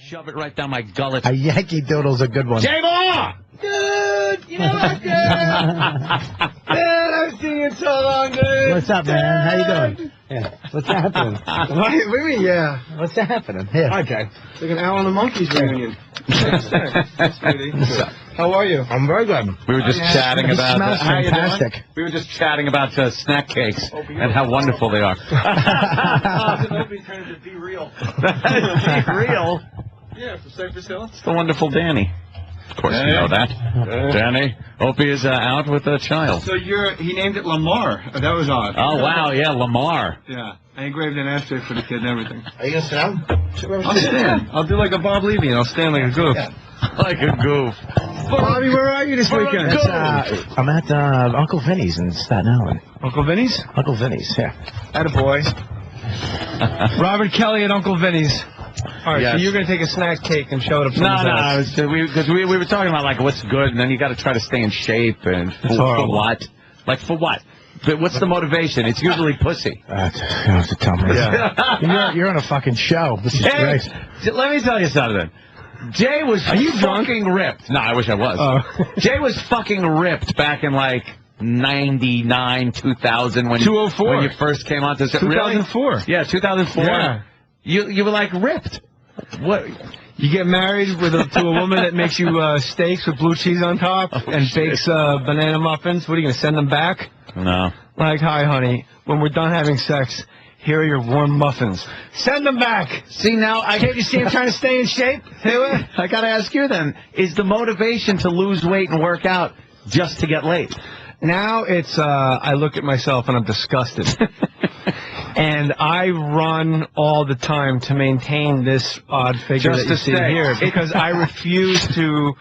shove it right down my gullet. A Yankee Doodle's a good one. Jay Mohr! Dude, you know what, dude? Dude, I've seen you so long, dude. What's up, man? How you doing? Yeah. What's happening? What do you mean, yeah? What's happening? Here. Okay. It's like an Owl and the Monkeys reunion. That's sweetie. How are you? I'm very good. We were just chatting It about... smells how you doing? fantastic. We were just chatting about snack cakes and how wonderful they are. Opie turned into Be Real. Be Real? Yeah, for Cypress Hill. It's the wonderful Danny. Of course you know that. Danny, Opie is out with a child. So he named it Lamar. That was odd. Oh, wow, yeah, Lamar. Yeah. I engraved an ashtray for the kid and everything. Are you going to sit down? I'll stand. I'll do like a Bob Levy and I'll stand like a goof. Yeah. Like a goof. Bobby, where are you this weekend? I'm at Uncle Vinny's in Staten Island. Uncle Vinny's? Uncle Vinny's, yeah. Attaboy. Robert Kelly at Uncle Vinny's. All right, Yes. so you're going to take a snack cake and show it up someone's house. No, because we were talking about, like, what's good, and then you got to try to stay in shape, and for what? Like, for what? But what's the motivation? It's usually pussy. You don't have to tell me. Yeah. You're on a fucking show. This is great. Let me tell you something. Jay was fucking ripped. No, I wish I was. Oh. Jay was fucking ripped back in, like, 99, 2000 when 204. When you first came on to 2004. Really? Yeah, 2004. Yeah. You were like ripped. What? You get married to a woman that makes you steaks with blue cheese on top and bakes banana muffins. What are you going to send them back? No. Like, hi, honey. When we're done having sex, here are your warm muffins. Send them back. See, now Can't you see I'm trying to stay in shape? I got to ask you then, is the motivation to lose weight and work out just to get laid? Now it's, I look at myself and I'm disgusted. And I run all the time to maintain this odd figure Just that you to see stay. here. Because I refuse to...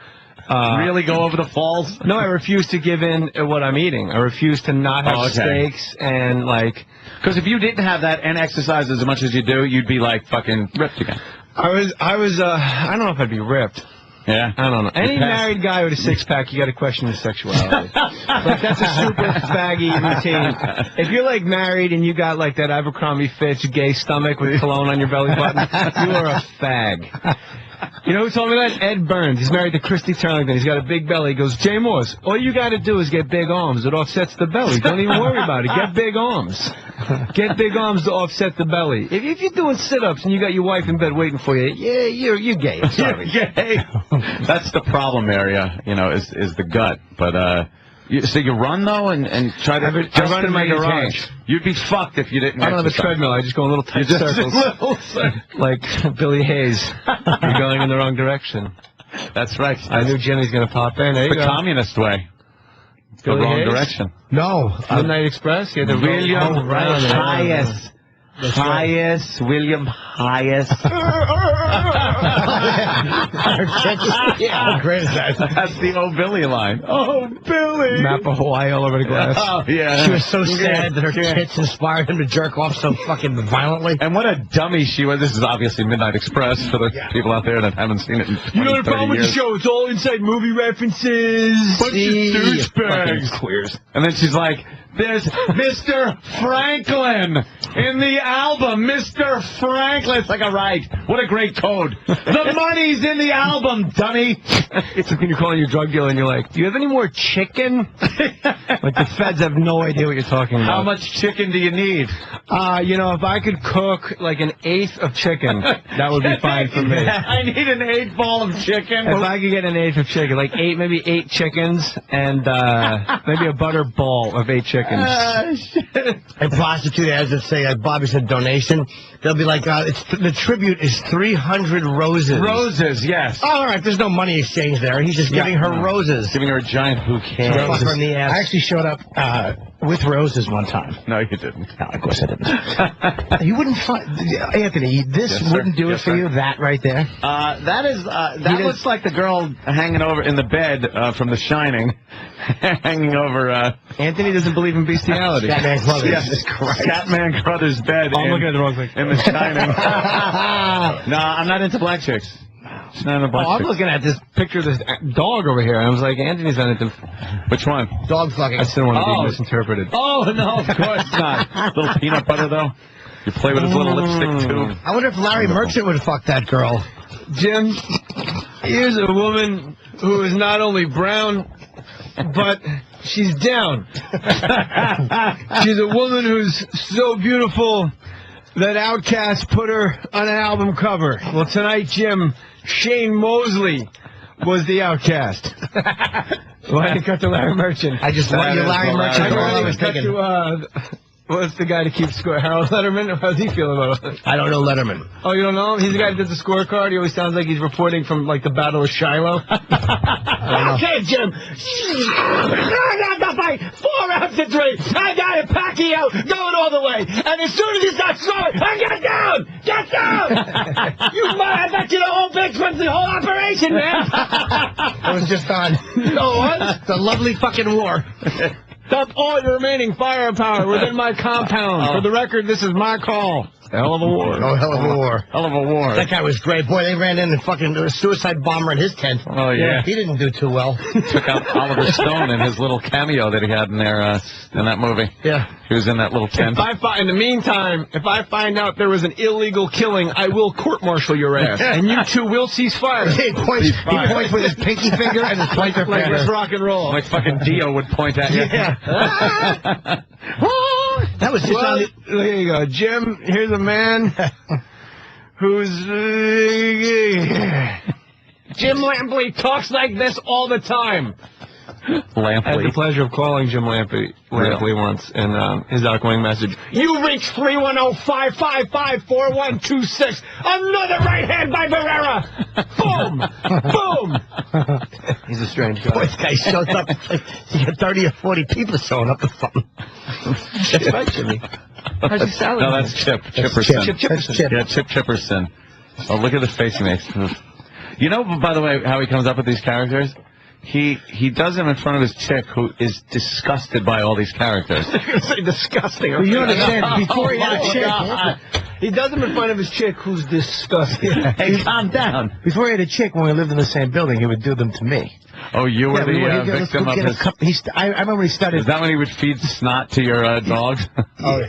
really go over the falls? No, I refuse to give in at what I'm eating. I refuse to not have steaks and, like... Because if you didn't have that and exercise as much as you do, you'd be, like, fucking ripped again. I don't know if I'd be ripped. Yeah? I don't know. Any married guy with a six-pack, you got to question his sexuality. Like, that's a super faggy routine. If you're, like, married and you got, like, that Abercrombie Fitch gay stomach with cologne on your belly button, you are a fag. You know who told me that? Ed Burns. He's married to Christy Turlington. He's got a big belly. He goes, Jay Mohr, all you got to do is get big arms. It offsets the belly. Don't even worry about it. Get big arms. Get big arms to offset the belly. If you're doing sit-ups and you got your wife in bed waiting for you, yeah, you're gay. I'm sorry. You're gay. That's the problem area, is the gut. But, so you run, though, and try to... I run in my garage. You'd be fucked if you didn't I don't have a treadmill. I just go in little tight circles. Like Billy Hayes. You're going in the wrong direction. That's right. I knew Jimmy's going to pop in. There you The go. communist way. The Billy wrong Hayes? direction. No. Midnight Express? Yeah, the William Hayes. Hayes. William Hayes. How great is that? That's the old Billy line. Oh, Billy. Map of Hawaii all over the glass. Oh, yeah. She was so sad that her tits inspired him to jerk off so fucking violently. And what a dummy she was. This is obviously Midnight Express for the people out there that haven't seen it in 20, You know the 30 problem with the years. show? It's all inside movie references. Bunch of douchebags. Queers. And then she's like, there's Mr. Franklin in the album. Mr. Franklin. It's like, all right, what a great code. The money's in the album, dummy. It's like when you're calling your drug dealer and you're like, do you have any more chicken? Like the feds have no idea what you're talking about. How much chicken do you need? If I could cook like an eighth of chicken, that would be fine for me. I need an 8 ball of chicken. If I could get an eighth of chicken, like maybe eight chickens and maybe a butter ball of 8 chickens. A prostitute ads that say, like Bobby said, donation. They'll be like, the tribute is 300 roses. Roses, yes. Oh, all right, there's no money exchange there. He's just giving her roses. Giving her a giant bouquet. Fuck her in the ass. I actually showed up with roses one time. No, you didn't. No, of course I didn't. You wouldn't find... Anthony, this wouldn't do it for you, that right there? That looks like the girl hanging over in the bed from The Shining. Hanging over... Anthony doesn't believe in bestiality. Scatman Crothers. Jesus Christ. Scatman Crothers' bed. I'm looking at the wrong thing. In The Shining. No, I'm not into black chicks. She's not into black I'm chicks. looking at this picture of this dog over here, and I was like, Anthony's not into... Which one? Dog fucking. I still want to be misinterpreted. Oh, no, of course not. Little peanut butter, though. You play with his little lipstick tube. I wonder if Larry Merchant would fuck that girl. Jim, here's a woman who is not only brown, but she's down. She's a woman who's so beautiful that Outkast put her on an album cover. Well, tonight, Jim, Shane Mosley was the Outcast. Why did you cut to Larry Merchant? I just love you, Larry Merchant. I was thinking, what's the guy to keep score? Harold Letterman? How's he feel about it? I don't know Letterman. Oh, you don't know him? He's the guy that does the scorecard. He always sounds like he's reporting from, like, the Battle of Shiloh. Okay, Jim. I got the fight. 4 rounds to 3. I got it. Pacquiao going all the way. And as soon as he starts throwing, I get down. Get down. You might. I bet you the whole bitch runs the whole operation, man. I was just on. Oh, what? The lovely fucking war. Dump all your remaining firepower within my compound. For the record, this is my call. Hell of a war. Oh, hell of a war. Hell of a war. That guy was great. Boy, they ran in and fucking there was a suicide bomber in his tent. Oh, yeah. He didn't do too well. Took out Oliver Stone in his little cameo that he had in there in that movie. Yeah. He was in that little tent. In the meantime, if I find out there was an illegal killing, I will court-martial your ass. And you two will cease fire. He points with his pinky finger and his pointer Like finger. it's rock and roll. Like fucking Dio would point at you. Yeah. That was just Well, on the... there you go. Jim, here's a man who's... Jim Lampley talks like this all the time. I had the Lampley. pleasure of calling Jim Lampley once, and his outgoing message, "You reached 310-555-4126. Another right hand by Barrera. Boom! Boom!" He's a strange guy. Boy, this guy shows up. It's like you got 30 or 40 people showing up or something. That's right, Jimmy. How's your salad? No, that's Chip. Chipperson. Chip Chipperson. Chip. Yeah, Chip Chipperson. Oh, look at the face he makes. You know, by the way, how he comes up with these characters? He does them in front of his chick, who is disgusted by all these characters. You're say disgusting. Well, you understand, before he had a chick... He does them in front of his chick, who's disgusting. Hey, calm down. Before he had a chick, when we lived in the same building, he would do them to me. Oh, you were the victim of his... I remember when he started... Is that when he would feed snot to your dogs?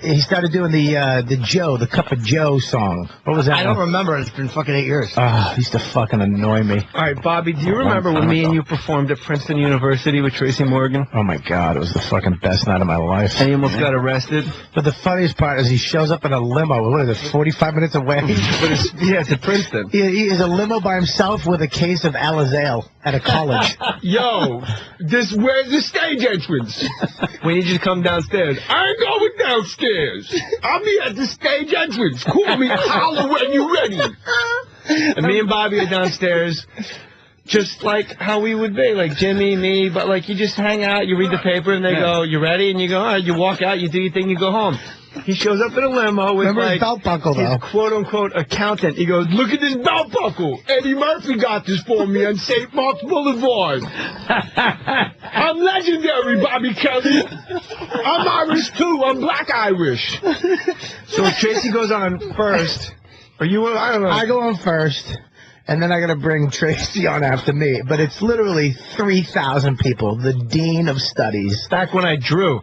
He started doing the Cup of Joe song. What was that? I don't one? remember. It's been fucking 8 years. Oh, he used to fucking annoy me. All right, Bobby, do you remember when me and you performed at Princeton University with Tracy Morgan? Oh, my God. It was the fucking best night of my life. And he almost got arrested? But the funniest part is he shows up in a limo. What is it, 45 minutes away? Yeah, it's at Princeton. He is a limo by himself with a case of Alizale at a college. Yo, where's the stage entrance? We need you to come downstairs. I ain't going downstairs. I'll be at the stage entrance. Call me, holler when you're ready. And me and Bobby are downstairs, just like how we would be, like Jimmy, me, but like you just hang out, you read the paper, and they go, "You ready?" And you go, "All right," you walk out, you do your thing, you go home. He shows up in a limo with Remember like his belt buckle, though. his quote-unquote accountant. He goes, "Look at this belt buckle. Eddie Murphy got this for me on St. Mark's Boulevard. I'm legendary, Bobby Kelly. I'm Irish, too. I'm black Irish." So Tracy goes on first. Or you, I don't know. I go on first, and then I got to bring Tracy on after me. But it's literally 3,000 people. The dean of studies. Back when I drew.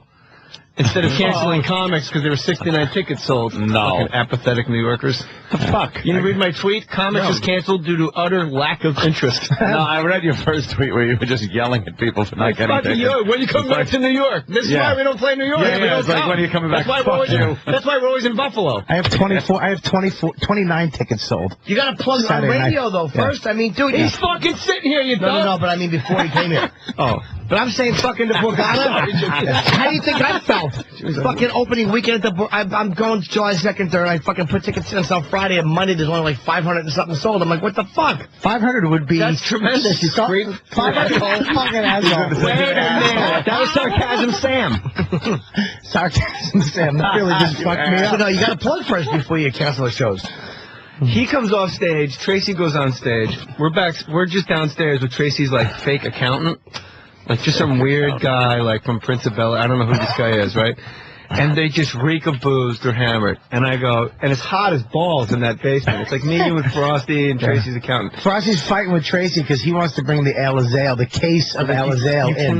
Instead of canceling comics because there were 69 tickets sold. No. Fucking apathetic New Yorkers. The fuck? You didn't read my tweet? Comics was canceled due to utter lack of interest. No, I read your first tweet where you were just yelling at people for not getting Fuck tickets. you. When you come back to New York. This is Yeah. why we don't play New York. Yeah, We don't it's like, come. when are you coming back? That's why, Fuck you. that's why we're always in Buffalo. I have 29 tickets sold. You got to plug it on Saturday radio, night. though, first. I mean, dude. He's fucking sitting here, you No, dog. but I mean before he came here. Oh. But I'm saying fucking the Borgata. How do you think I felt? Fucking opening weekend at the... I'm going July 2nd, 3rd. I fucking put tickets in on Friday and Monday. There's only like 500 and something sold. I'm like, what the fuck? 500 would be... That's tremendous. You saw 500 fucking asshole. Wait a minute. That was Sarcasm Sam. Sarcasm, Sam. That really just fucked me So, up. no, you got to plug first before you cancel the shows. He comes off stage. Tracy goes on stage. We're just downstairs with Tracy's like fake accountant, like just some weird guy like from Prince of Bel-Air. I don't know who this guy is, right? and they just reek of booze. They're hammered. And I go, and it's hot as balls in that basement. It's like me and with Frosty and Tracy's accountant. Frosty's fighting with Tracy because he wants to bring the Alizale, the case of Alizale in.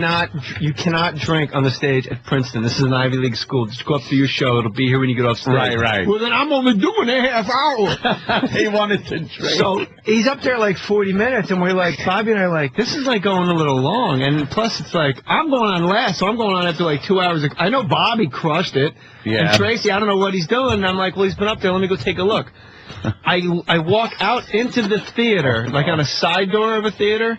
You cannot drink on the stage at Princeton. This is an Ivy League school. Just go up to your show. It'll be here when you get off stage. Right. Well, then I'm only doing a half hour. He wanted to drink. So he's up there like 40 minutes, and we're like, Bobby and I are like, this is like going a little long. And plus, it's like, I'm going on last, so I'm going on after like 2 hours. I know Bobby crushed it. Yeah. And Tracy, I don't know what he's doing. And I'm like, well, he's been up there. Let me go take a look. I walk out into the theater, like on a side door of a theater,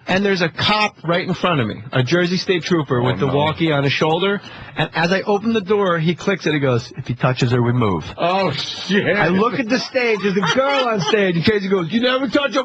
and there's a cop right in front of me, a Jersey State trooper with the walkie on his shoulder. And as I open the door, he clicks it. He goes, if he touches her, we move. Oh, shit. I look at the stage. There's a girl on stage. And Tracy goes, you never touch a